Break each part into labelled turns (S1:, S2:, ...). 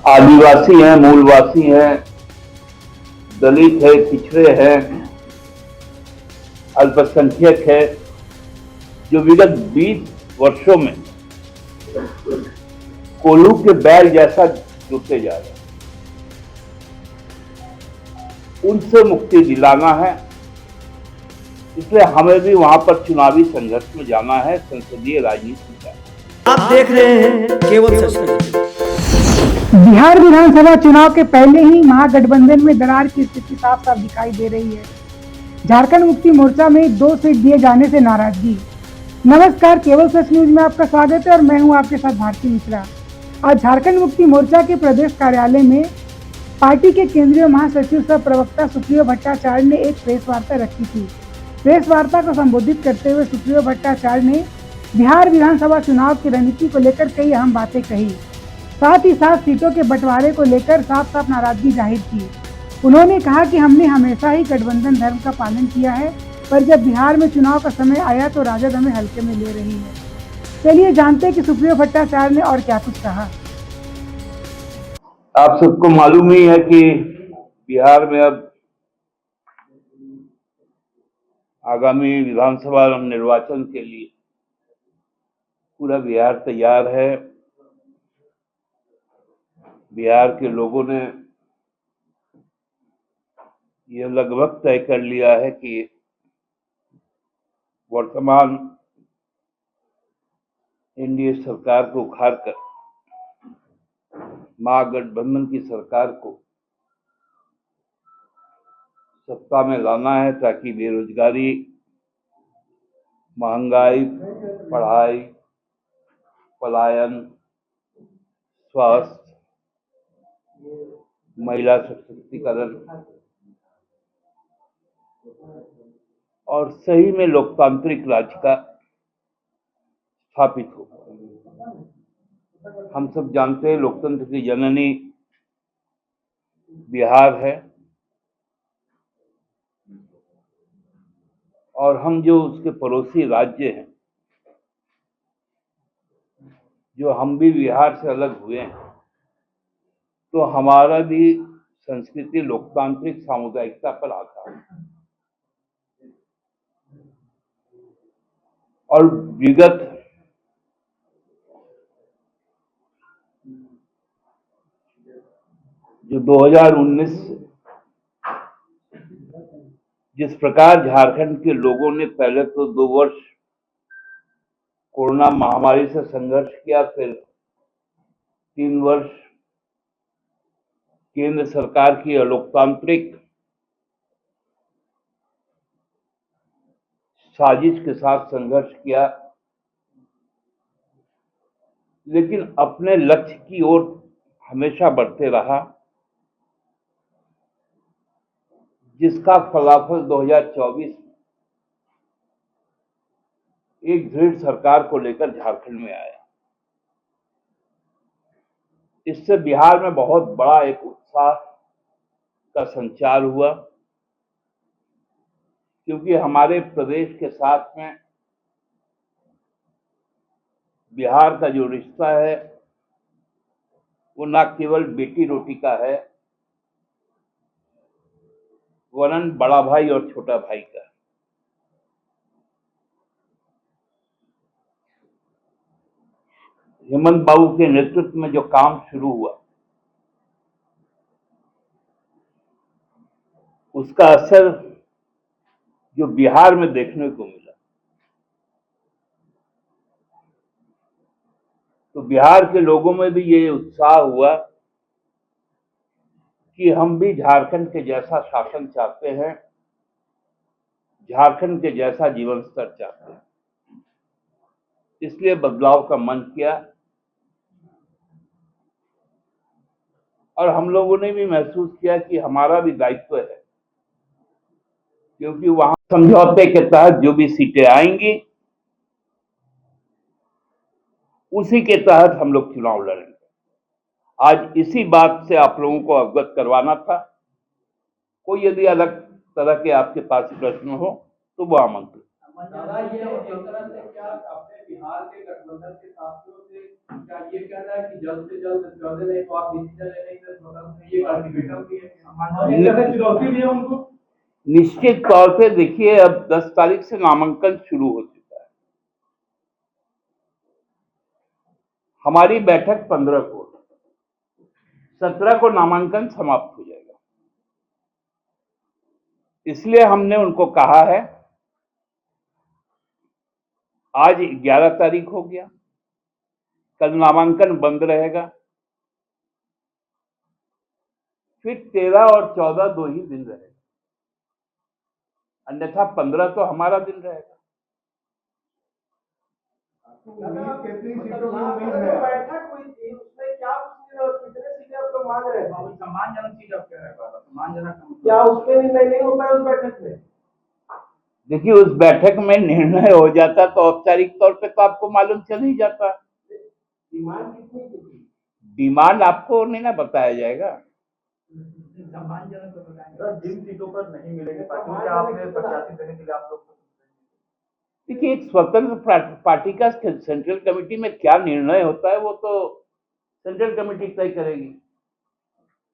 S1: आदिवासी हैं, मूलवासी हैं, दलित है, पिछड़े हैं, अल्पसंख्यक है, जो विगत 20 वर्षों में कोल्हू के बैल जैसा जुटते जा रहे हैं, उनसे मुक्ति दिलाना है। इसलिए हमें भी वहां पर चुनावी संघर्ष में जाना है, संसदीय राजनीति में।
S2: आप देख रहे हैं केवल सच तक।
S3: बिहार विधानसभा चुनाव के पहले ही महागठबंधन में दरार की स्थिति साफ साफ दिखाई दे रही है। झारखंड मुक्ति मोर्चा में 2 सीट दिए जाने से नाराजगी। नमस्कार, केवल सच न्यूज में आपका स्वागत है और मैं हूं आपके साथ भारती मिश्रा। आज झारखंड मुक्ति मोर्चा के प्रदेश कार्यालय में पार्टी के केंद्रीय महासचिव सह प्रवक्ता सुप्रियो भट्टाचार्य ने एक प्रेस वार्ता रखी थी। प्रेस वार्ता को संबोधित करते हुए सुप्रियो भट्टाचार्य ने बिहार विधानसभा चुनाव की रणनीति को लेकर कई अहम बातें कही। साथ ही साथ सीटों के बंटवारे को लेकर साफ साफ नाराजगी जाहिर की। उन्होंने कहा कि हमने हमेशा ही गठबंधन धर्म का पालन किया है, पर जब बिहार में चुनाव का समय आया तो राजद हमें हल्के में ले रही है। चलिए जानते हैं कि सुप्रियो भट्टाचार्य ने और क्या कुछ कहा।
S1: आप सबको मालूम ही है कि बिहार में अब आगामी विधानसभा निर्वाचन के लिए पूरा बिहार तैयार है। बिहार के लोगों ने यह लगभग तय कर लिया है कि वर्तमान एनडीए सरकार को उखाड़कर महागठबंधन की सरकार को सत्ता में लाना है, ताकि बेरोजगारी, महंगाई, पढ़ाई, पलायन, स्वास्थ्य, महिला सशक्तिकरण और सही में लोकतांत्रिक राज का स्थापित हो। हम सब जानते हैं लोकतंत्र की जननी बिहार है और हम जो उसके पड़ोसी राज्य हैं, जो हम भी बिहार से अलग हुए हैं, तो हमारा भी संस्कृति लोकतांत्रिक सामुदायिकता पर आता है। और विगत जो 2019 जिस प्रकार झारखंड के लोगों ने पहले तो 2 वर्ष कोरोना महामारी से संघर्ष किया, फिर 3 वर्ष केंद्र सरकार की अलोकतांत्रिक साजिश के साथ संघर्ष किया, लेकिन अपने लक्ष्य की ओर हमेशा बढ़ते रहा, जिसका फलाफल 2024 में एक दृढ़ सरकार को लेकर झारखंड में आया। इससे बिहार में बहुत बड़ा एक उत्साह का संचार हुआ, क्योंकि हमारे प्रदेश के साथ में बिहार का जो रिश्ता है वो न केवल बेटी रोटी का है, वरन बड़ा भाई और छोटा भाई का। हेमंत बाबू के नेतृत्व में जो काम शुरू हुआ, उसका असर जो बिहार में देखने को मिला, तो बिहार के लोगों में भी ये उत्साह हुआ कि हम भी झारखंड के जैसा शासन चाहते हैं, झारखंड के जैसा जीवन स्तर चाहते हैं। इसलिए बदलाव का मन किया और हम लोगों ने भी महसूस किया कि हमारा भी दायित्व है, क्योंकि वहां समझौते के तहत जो भी सीटें आएंगी उसी के तहत हम लोग चुनाव लड़ेंगे। आज इसी बात से आप लोगों को अवगत करवाना था। कोई यदि अलग तरह के आपके पास प्रश्न हो तो वो आमंत्रित।
S4: दादा ये एक तरह से क्या अपने बिहार के गठबंधन के साथियों से क्या ये कहना है कि जल्द से जल्द चौदह नहीं तो आप डिसीजन लेने के लिए स्वतंत्र ये अल्टीमेटम भी है चुनौती दी है उनको।
S1: निश्चित तौर पे देखिए, अब 10 तारीख से नामांकन शुरू हो चुका है। हमारी बैठक 15 को, 17 को नामांकन समाप्त हो जाएगा। इसलिए हमने उनको कहा है, आज 11 तारीख हो गया, कल नामांकन बंद रहेगा, फिर 13 और 14 दो ही दिन रहेगा, अन्यथा 15 तो हमारा दिन रहेगा।
S4: कितनी सीटों की उम्मीद है? बैठक हुई थी उसमें क्या कितने सीटें आप लोग मांग रहे हैं? सम्मानजनक सीट आप कह रहे हैं, सम्मानजनक क्या उसमें निर्णय नहीं हो पाया उस बैठक में?
S1: देखिए, उस बैठक में निर्णय हो जाता तो औपचारिक तौर पे तो आपको मालूम चल ही जाता।
S4: डिमांड कितनी थी?
S1: डिमांड आपको नहीं ना बताया जाएगा।
S4: सम्मानजनक बताएंगे जिन सीटों पर नहीं मिलेंगे क्या आपने प्रत्याशी देने के लिए आप लोग?
S1: देखिए, एक स्वतंत्र पार्टी का सेंट्रल कमेटी में क्या निर्णय होता है वो तो सेंट्रल कमेटी तय करेगी।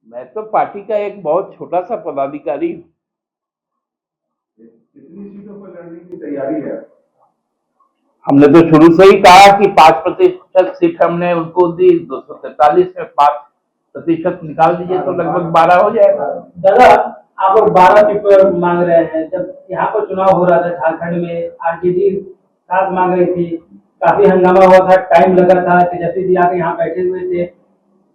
S1: मैं तो पार्टी का एक बहुत छोटा सा पदाधिकारी हूँ।
S4: कितनी सीटों पर लड़ने की तैयारी है?
S1: हमने तो शुरू से ही कहा कि 5% सीट हमने उनको दी, 243 में 5% निकाल दीजिए तो लगभग 12 हो जाएगा।
S5: दादा, आप लोग 12 सीट पर मांग रहे हैं। जब यहाँ पर चुनाव हो रहा था झारखंड में, आरजेडी 7 मांग रही थी, काफी हंगामा हुआ था, टाइम लगा था, तेजस्वी जी आके यहाँ बैठे हुए थे,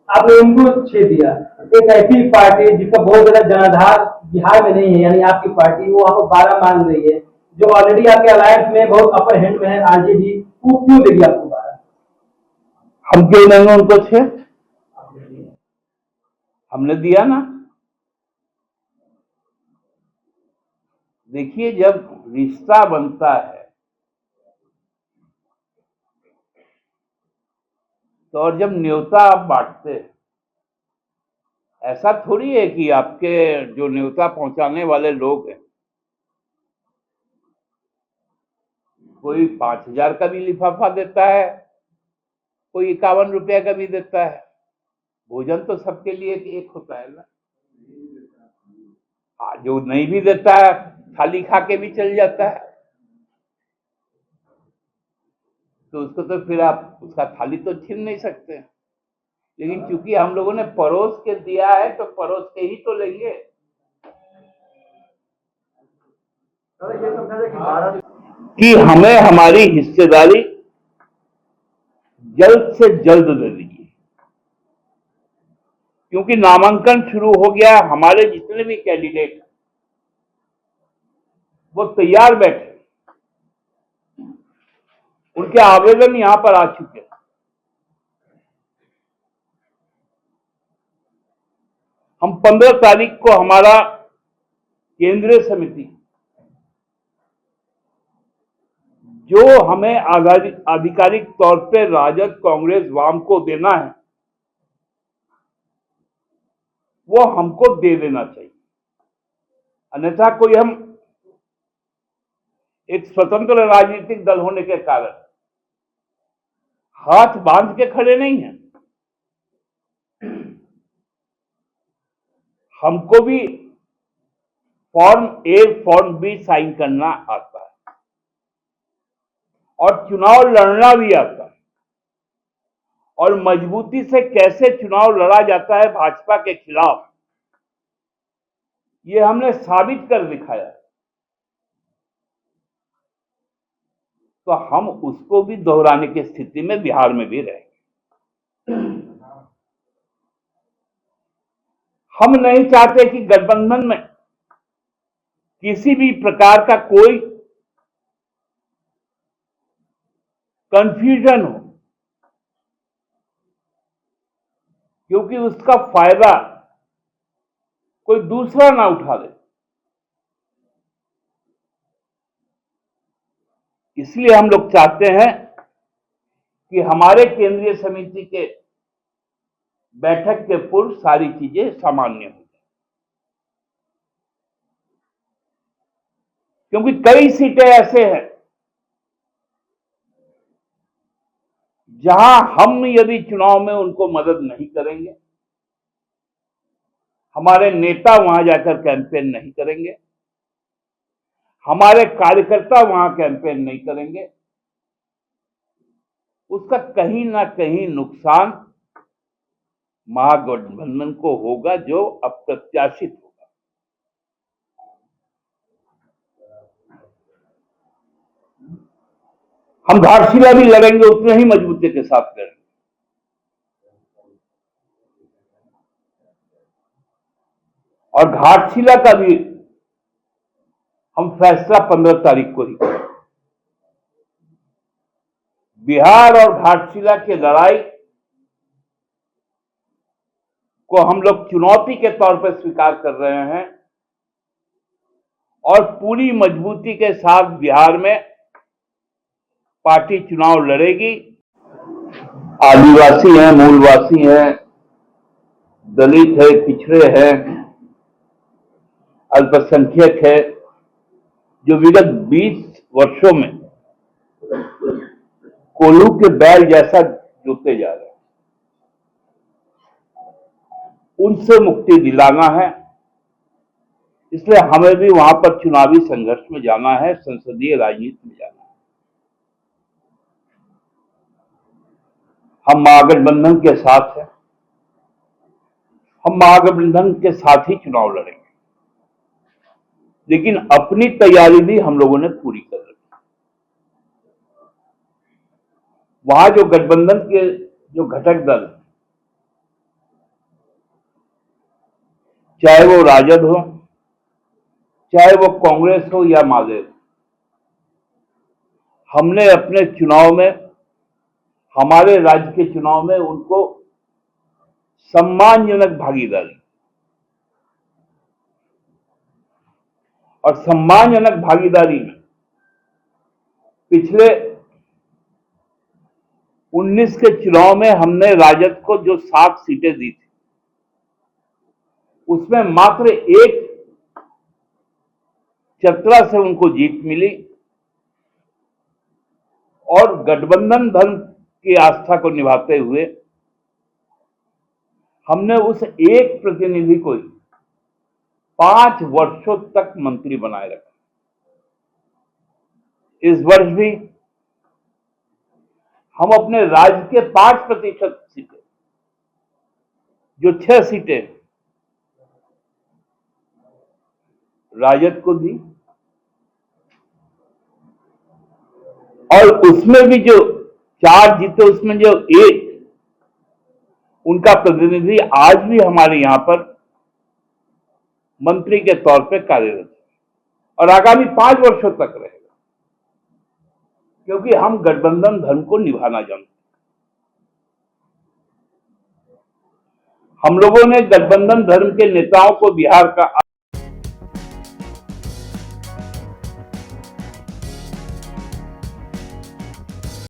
S5: आपने उनको 6 दिया। एक ऐसी पार्टी जिसका बहुत ज्यादा जनाधार बिहार में नहीं है, यानी आपकी पार्टी, वो आपको 12 मांग रही है, जो ऑलरेडी आपके अलायंस में बहुत अपर हैंड में है आरजेडी, वो क्यों देगी आपको 12?
S1: हम क्यों नहीं उनको 6? हमने दिया ना। देखिए, जब रिश्ता बनता है तो, और जब न्योता आप बांटते हैं, ऐसा थोड़ी है कि आपके जो न्योता पहुंचाने वाले लोग हैं, कोई 5,000 का भी लिफाफा देता है, कोई 51 रुपया का भी देता है। भोजन तो सबके लिए एक होता है ना। जो नहीं भी देता है थाली खा के भी चल जाता है, तो उसको तो फिर आप उसका थाली तो छीन नहीं सकते। लेकिन चूंकि हम लोगों ने परोस के दिया है तो परोस के ही तो लेंगे।
S4: ये समझा जाए कि भारत
S1: कि हमें हमारी हिस्सेदारी जल्द से जल्द दे दीजिए, क्योंकि नामांकन शुरू हो गया। हमारे जितने भी कैंडिडेट वो तैयार बैठे, उनके आवेदन यहां पर आ चुके हैं। हम 15 तारीख को हमारा केंद्रीय समिति जो हमें आधिकारिक तौर पे राजद, कांग्रेस, वाम को देना है वो हमको दे देना चाहिए। अन्यथा कोई हम एक स्वतंत्र राजनीतिक दल होने के कारण हाथ बांध के खड़े नहीं हैं। हमको भी फॉर्म ए, फॉर्म बी साइन करना आता है और चुनाव लड़ना भी आता है, और मजबूती से कैसे चुनाव लड़ा जाता है भाजपा के खिलाफ, ये हमने साबित कर दिखाया। तो हम उसको भी दोहराने की स्थिति में बिहार में भी रहेंगे। हम नहीं चाहते कि गठबंधन में किसी भी प्रकार का कोई कंफ्यूजन हो, क्योंकि उसका फायदा कोई दूसरा ना उठा ले। इसलिए हम लोग चाहते हैं कि हमारे केंद्रीय समिति के बैठक के पूर्व सारी चीजें सामान्य हो जाए, क्योंकि कई सीटें ऐसे हैं जहां हम यदि चुनाव में उनको मदद नहीं करेंगे, हमारे नेता वहां जाकर कैंपेन नहीं करेंगे, हमारे कार्यकर्ता वहां कैंपेन नहीं करेंगे, उसका कहीं ना कहीं नुकसान महागठबंधन को होगा, जो अप्रत्याशित होगा। हम घाटशिला भी लड़ेंगे, उतने ही मजबूती के साथ लड़ेंगे। और घाटशिला का भी हम फैसला 15 तारीख को ही करेंगे। बिहार और घाटशिला की लड़ाई को हम लोग चुनौती के तौर पर स्वीकार कर रहे हैं और पूरी मजबूती के साथ बिहार में पार्टी चुनाव लड़ेगी। आदिवासी हैं, मूलवासी हैं, दलित है, पिछड़े हैं, अल्पसंख्यक है, जो विगत 20 वर्षों में कोल्हू के बैल जैसा जुटते जा रहे हैं, उनसे मुक्ति दिलाना है। इसलिए हमें भी वहां पर चुनावी संघर्ष में जाना है, संसदीय राजनीति में जाना है। हम महागठबंधन के साथ हैं, हम महागठबंधन के साथ ही चुनाव लड़ेंगे, लेकिन अपनी तैयारी भी हम लोगों ने पूरी कर रखी। वहां जो गठबंधन के जो घटक दल, चाहे वो राजद हो, चाहे वो कांग्रेस हो या माले, हमने अपने चुनाव में, हमारे राज्य के चुनाव में उनको सम्मानजनक भागीदारी, और सम्मानजनक भागीदारी में पिछले 19 के चुनाव में हमने राजद को जो 7 सीटें दी थी, उसमें मात्र एक चतरा से उनको जीत मिली, और गठबंधन धर्म की आस्था को निभाते हुए हमने उस एक प्रतिनिधि को 5 वर्षों तक मंत्री बनाए रखा। इस वर्ष भी हम अपने राज्य के 5% सीटें, जो 6 सीटें राजद को दी, और उसमें भी जो 4 जीते, उसमें जो एक उनका प्रतिनिधि आज भी हमारे यहां पर मंत्री के तौर पे कार्यरत है और आगामी 5 वर्षों तक रहेगा, क्योंकि हम गठबंधन धर्म को निभाना जानते हैं। हम लोगों ने गठबंधन धर्म के नेताओं को बिहार का